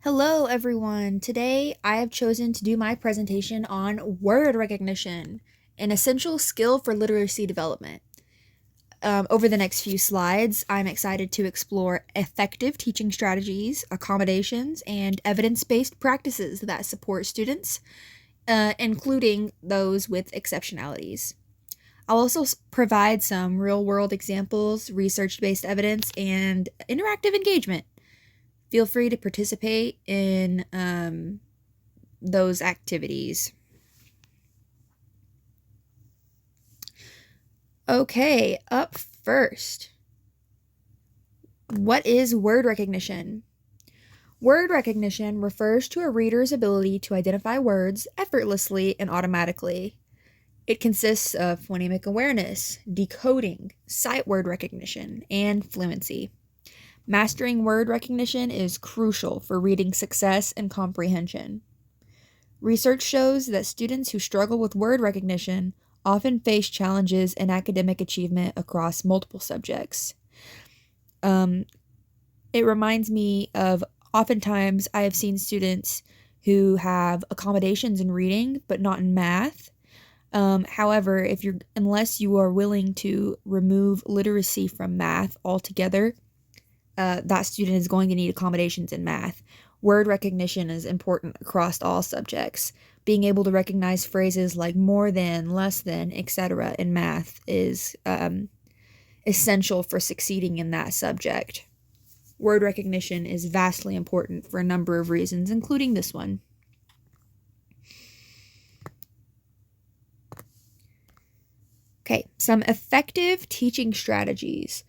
Hello, everyone. Today I have chosen to do my presentation on word recognition, an essential skill for literacy development. Over the next few slides, I'm excited to explore effective teaching strategies, accommodations, and evidence-based practices that support students, including those with exceptionalities. I'll also provide some real-world examples, research-based evidence, and interactive engagement. Feel free to participate in those activities. Okay, up first. What is word recognition? Word recognition refers to a reader's ability to identify words effortlessly and automatically. It consists of phonemic awareness, decoding, sight word recognition, and fluency. Mastering word recognition is crucial for reading success and comprehension. Research shows that students who struggle with word recognition often face challenges in academic achievement across multiple subjects. It reminds me of oftentimes I have seen students who have accommodations in reading but not in math. However, unless you are willing to remove literacy from math altogether, that student is going to need accommodations in math. Word recognition is important across all subjects. Being able to recognize phrases like more than, less than, etc. in math is essential for succeeding in that subject. Word recognition is vastly important for a number of reasons, including this one. Okay, some effective teaching strategies.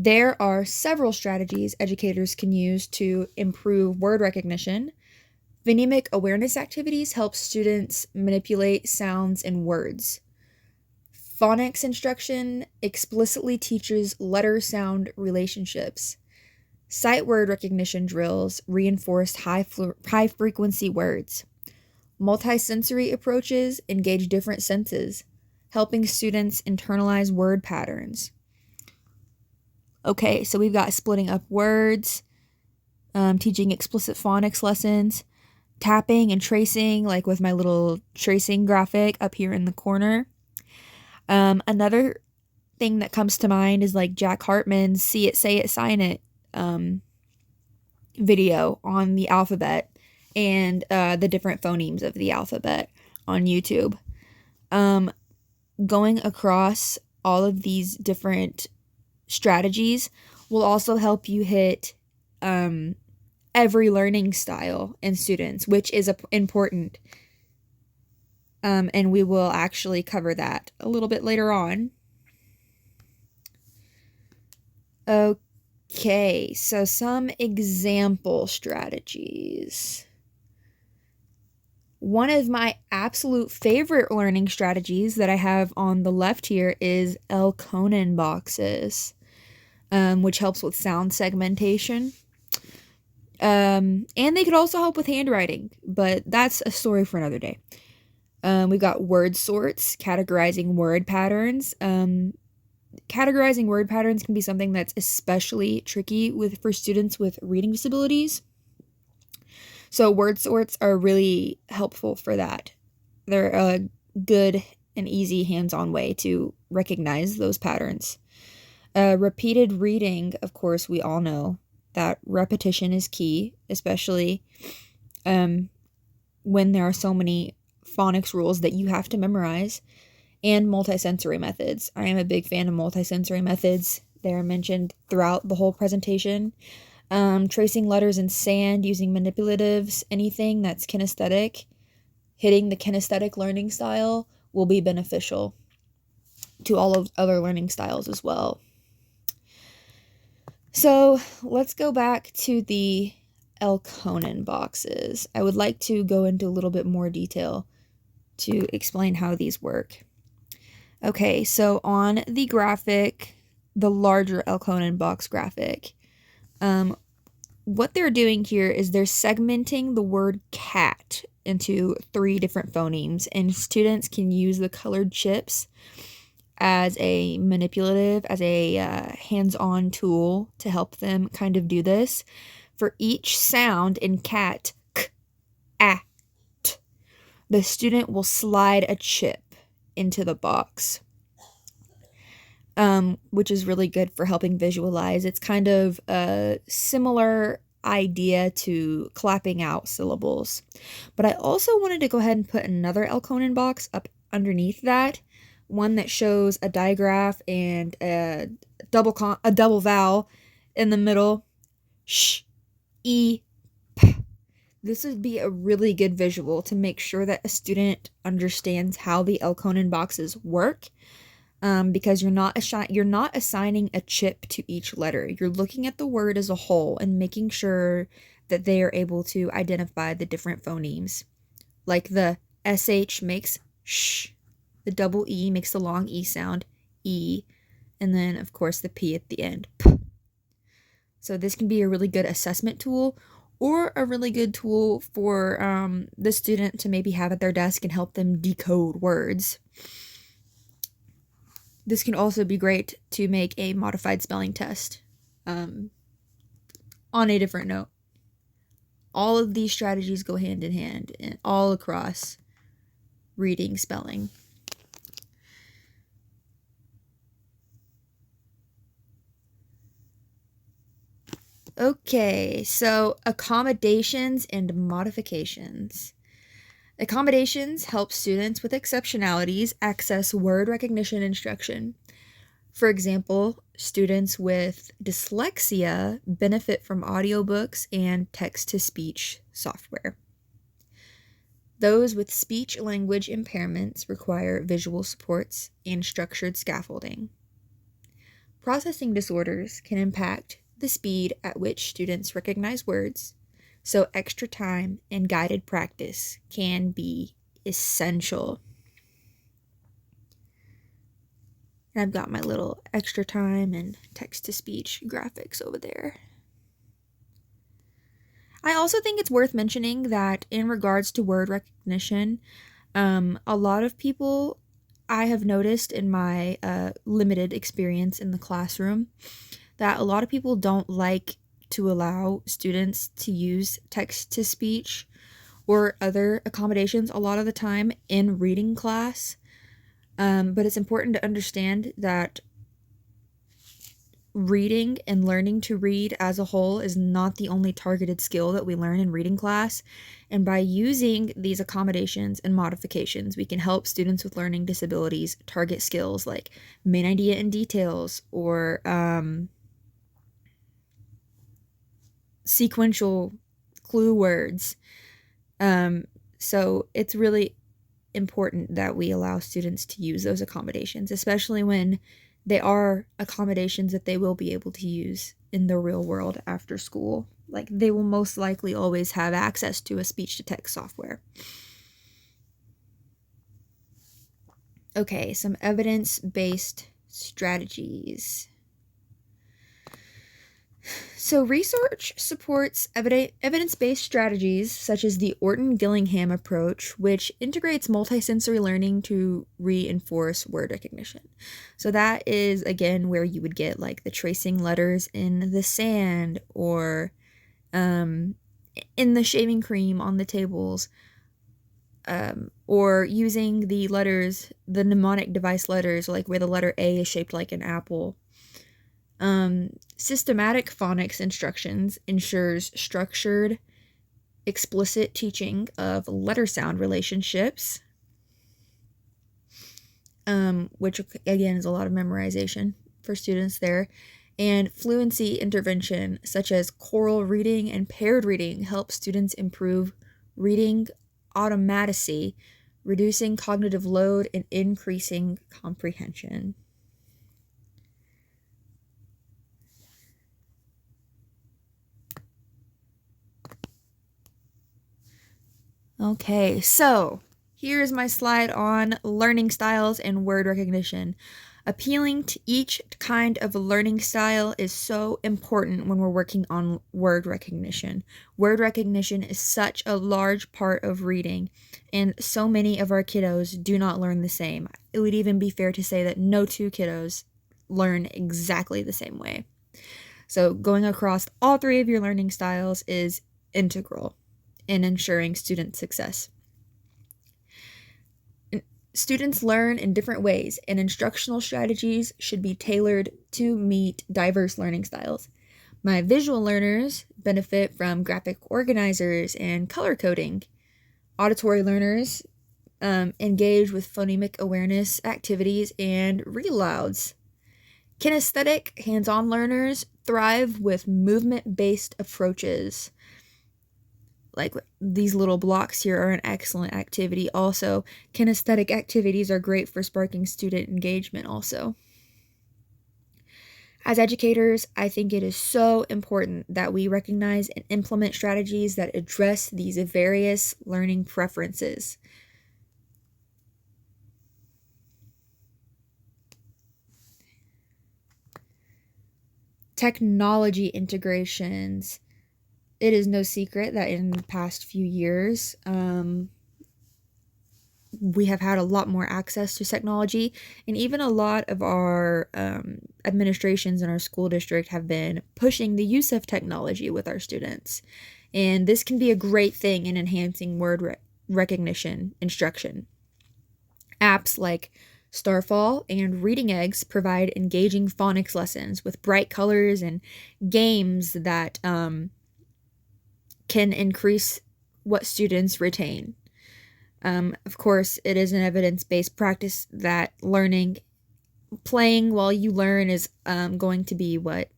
There are several strategies educators can use to improve word recognition. Phonemic awareness activities help students manipulate sounds and words. Phonics instruction explicitly teaches letter-sound relationships. Sight word recognition drills reinforce high-frequency words. Multisensory approaches engage different senses, helping students internalize word patterns. Okay, so we've got splitting up words, teaching explicit phonics lessons, tapping and tracing, like with my little tracing graphic up here in the corner. Another thing that comes to mind is like Jack Hartman's See It, Say It, Sign It video on the alphabet and the different phonemes of the alphabet on YouTube. Going across all of these different strategies will also help you hit every learning style in students, which is important. And we will actually cover that a little bit later on. Okay, so some example strategies. One of my absolute favorite learning strategies that I have on the left here is Elkonin boxes, which helps with sound segmentation. And they could also help with handwriting, but that's a story for another day. We've got word sorts, categorizing word patterns. Categorizing word patterns can be something that's especially tricky for students with reading disabilities. So word sorts are really helpful for that. They're a good and easy hands-on way to recognize those patterns. Repeated reading, of course, we all know that repetition is key, especially when there are so many phonics rules that you have to memorize, and multisensory methods. I am a big fan of multisensory methods. They're mentioned throughout the whole presentation. Tracing letters in sand, using manipulatives, anything that's kinesthetic, hitting the kinesthetic learning style will be beneficial to all of other learning styles as well. So let's go back to the Elkonin boxes. I would like to go into a little bit more detail to explain how these work. Okay, so on the graphic, the larger Elkonin box graphic, what they're doing here is they're segmenting the word cat into 3 different phonemes, and students can use the colored chips as a manipulative, as a hands-on tool to help them kind of do this. For each sound in cat, k, a, t, the student will slide a chip into the box, which is really good for helping visualize. It's kind of a similar idea to clapping out syllables. But I also wanted to go ahead and put another Elkonin box up underneath that, one that shows a digraph and a double vowel in the middle. Sh, e, p. This would be a really good visual to make sure that a student understands how the Elkonin boxes work. Because you're not assigning a chip to each letter. You're looking at the word as a whole and making sure that they are able to identify the different phonemes. Like the SH makes sh, the double E makes the long E sound, E, and then of course the P at the end, P. So this can be a really good assessment tool, or a really good tool for the student to maybe have at their desk and help them decode words. This can also be great to make a modified spelling test. On a different note, all of these strategies go hand in hand and all across reading, spelling. Okay, so accommodations and modifications. Accommodations help students with exceptionalities access word recognition instruction. For example, students with dyslexia benefit from audiobooks and text-to-speech software. Those with speech-language impairments require visual supports and structured scaffolding. Processing disorders can impact the speed at which students recognize words, so extra time and guided practice can be essential. And I've got my little extra time and text-to-speech graphics over there. I also think it's worth mentioning that in regards to word recognition, a lot of people I have noticed in my limited experience in the classroom that a lot of people don't like to allow students to use text-to-speech or other accommodations a lot of the time in reading class. But it's important to understand that reading and learning to read as a whole is not the only targeted skill that we learn in reading class. And by using these accommodations and modifications, we can help students with learning disabilities target skills like main idea and details, or sequential clue words. So it's really important that we allow students to use those accommodations, especially when they are accommodations that they will be able to use in the real world after school. Like, they will most likely always have access to a speech-to-text software. Okay, some evidence-based strategies. So research supports evidence-based strategies such as the Orton-Gillingham approach, which integrates multisensory learning to reinforce word recognition. So that is, again, where you would get like the tracing letters in the sand, or in the shaving cream on the tables, or using the letters, the mnemonic device letters, like where the letter A is shaped like an apple. Systematic phonics instructions ensures structured, explicit teaching of letter sound relationships, which again is a lot of memorization for students there. And fluency intervention such as choral reading and paired reading help students improve reading automaticity, reducing cognitive load and increasing comprehension. Okay, so here's my slide on learning styles and word recognition. Appealing to each kind of learning style is so important when we're working on word recognition. Word recognition is such a large part of reading, and so many of our kiddos do not learn the same. It would even be fair to say that no two kiddos learn exactly the same way. So going across all three of your learning styles is integral in ensuring student success. Students learn in different ways, and instructional strategies should be tailored to meet diverse learning styles. My visual learners benefit from graphic organizers and color coding. Auditory learners engage with phonemic awareness activities and read alouds. Kinesthetic, hands-on learners thrive with movement-based approaches. Like these little blocks here are an excellent activity. Also, kinesthetic activities are great for sparking student engagement also. As educators, I think it is so important that we recognize and implement strategies that address these various learning preferences. Technology integrations. It is no secret that in the past few years, we have had a lot more access to technology, and even a lot of our administrations in our school district have been pushing the use of technology with our students. And this can be a great thing in enhancing word recognition instruction. Apps like Starfall and Reading Eggs provide engaging phonics lessons with bright colors and games that can increase what students retain. Of course, it is an evidence-based practice that playing while you learn is going to be what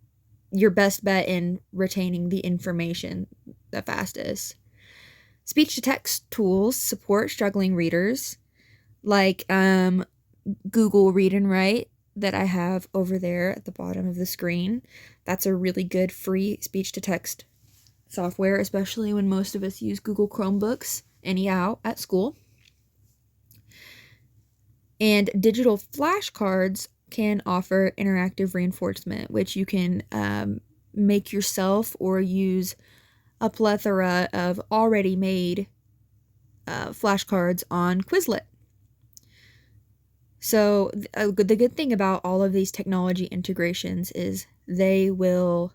your best bet in retaining the information the fastest. Speech-to-text tools support struggling readers, like Google Read and Write that I have over there at the bottom of the screen. That's a really good free speech-to-text software, especially when most of us use Google Chromebooks anyhow at school. And digital flashcards can offer interactive reinforcement, which you can make yourself or use a plethora of already made flashcards on Quizlet. So the good thing about all of these technology integrations is they will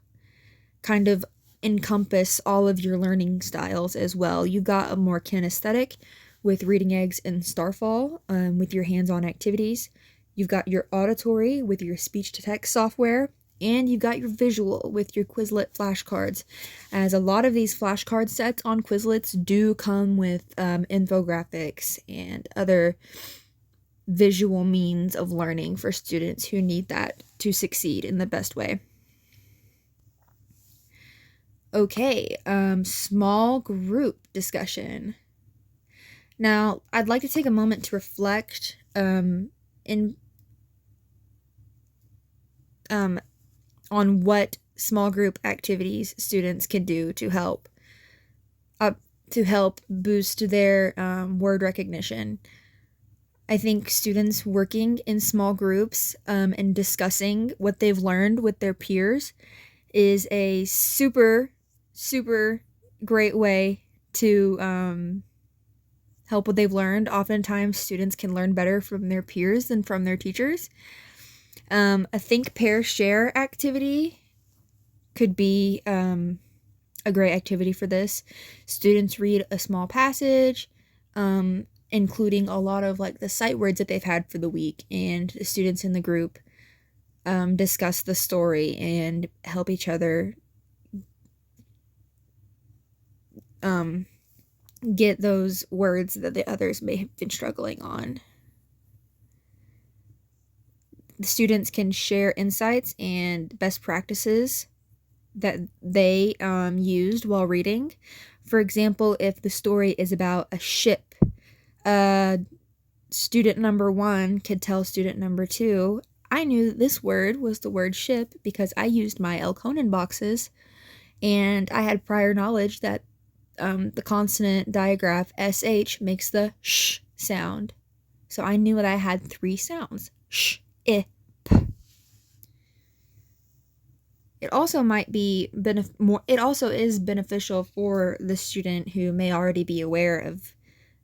kind of encompass all of your learning styles as well. You've got a more kinesthetic with Reading Eggs and Starfall with your hands-on activities. You've got your auditory with your speech-to-text software, and you've got your visual with your Quizlet flashcards, as a lot of these flashcard sets on Quizlets do come with infographics and other visual means of learning for students who need that to succeed in the best way. Okay, small group discussion. Now, I'd like to take a moment to reflect on what small group activities students can do to help boost their word recognition. I think students working in small groups and discussing what they've learned with their peers is a super great way to help what they've learned. Oftentimes, students can learn better from their peers than from their teachers. A think, pair, share activity could be a great activity for this. Students read a small passage, including a lot of like the sight words that they've had for the week, and the students in the group discuss the story and help each other get those words that the others may have been struggling on. The students can share insights and best practices that they used while reading. For example, if the story is about a ship, student number 1 could tell student number 2, I knew that this word was the word ship because I used my Elkonin boxes, and I had prior knowledge that the consonant digraph SH makes the sh sound. So I knew that I had 3 sounds. Sh, I, p. It also might be it also is beneficial for the student who may already be aware of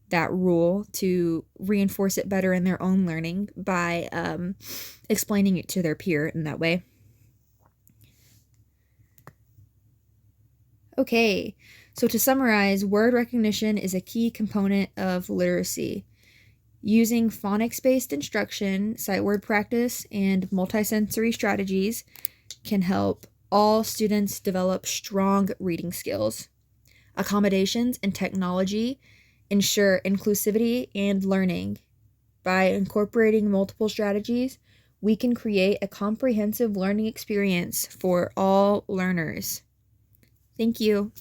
that rule to reinforce it better in their own learning by explaining it to their peer in that way. Okay, so to summarize, word recognition is a key component of literacy. Using phonics-based instruction, sight word practice, and multisensory strategies can help all students develop strong reading skills. Accommodations and technology ensure inclusivity and learning. By incorporating multiple strategies, we can create a comprehensive learning experience for all learners. Thank you.